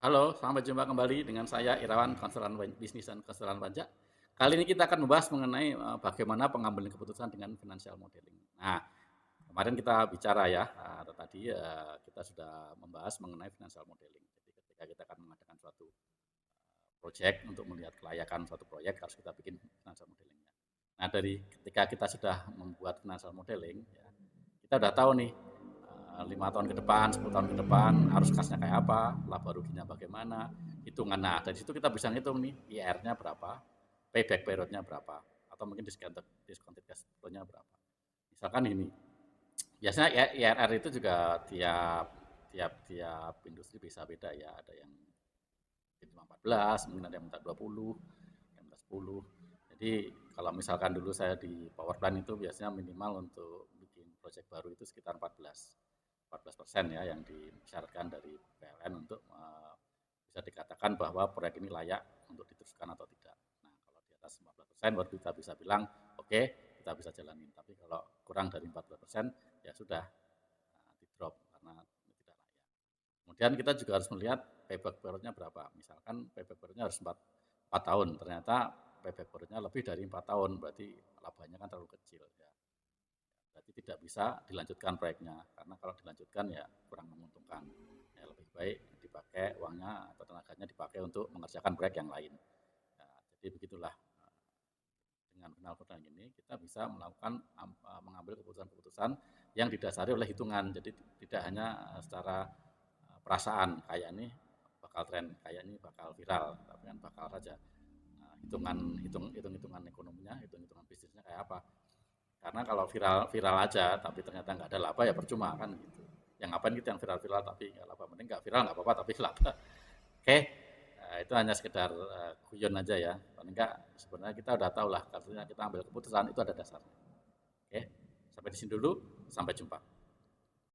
Halo, sampai jumpa kembali dengan saya Irawan, konsultan bisnis dan konsultan pajak. Kali ini kita akan membahas mengenai bagaimana pengambilan keputusan dengan financial modeling. Nah, kemarin kita bicara ya, atau tadi kita sudah membahas mengenai financial modeling. Jadi ketika kita akan mengadakan suatu project untuk melihat kelayakan suatu proyek harus kita bikin financial modelingnya. Nah, dari ketika kita sudah membuat financial modeling, ya, kita udah tahu nih 5 tahun ke depan, 10 tahun ke depan arus kasnya kayak apa, laba ruginya bagaimana, hitungan. Nah, dari situ kita bisa ngitung nih IR-nya berapa, payback period-nya berapa, atau mungkin discounted cash flow-nya berapa. Misalkan ini, biasanya IRR itu juga tiap tiap tiap industri bisa beda ya, ada yang cuma 14, mungkin ada yang minta 20, yang minta 10. Jadi kalau misalkan dulu saya di power plant itu biasanya minimal untuk bikin proyek baru itu sekitar 14% ya yang disyaratkan dari PLN untuk bisa dikatakan bahwa proyek ini layak untuk diteruskan atau tidak. Nah, kalau di atas 14% baru kita bisa bilang oke, okay, kita bisa jalanin. Tapi kalau kurang dari 14% ya sudah di drop karena tidak layak. Kemudian kita juga harus melihat payback period-nya berapa. Misalkan payback period-nya harus 4 tahun, ternyata payback period-nya lebih dari 4 tahun, berarti labanya kan terlalu kecil ya. Berarti tidak bisa dilanjutkan proyeknya, karena kalau dilanjutkan ya kurang menguntungkan. Ya, lebih baik dipakai uangnya atau tenaganya dipakai untuk mengerjakan proyek yang lain. Ya, jadi begitulah dengan final modeling ini kita bisa melakukan mengambil keputusan-keputusan yang didasari oleh hitungan. Jadi tidak hanya secara perasaan kayak ini bakal tren, kayak ini bakal viral, tapi kan bakal saja hitungan ekonominya, hitungan bisnisnya kayak apa. Karena kalau viral viral aja tapi ternyata nggak ada laba ya percuma kan gitu. Yang ngapain gitu yang viral-viral tapi nggak laba, mending nggak viral nggak apa-apa tapi laba. Oke, itu hanya sekedar guyon aja ya. Paling enggak sebenarnya kita udah tahu lah, artinya kita ambil keputusan itu ada dasarnya. Oke, sampai di sini dulu, sampai jumpa.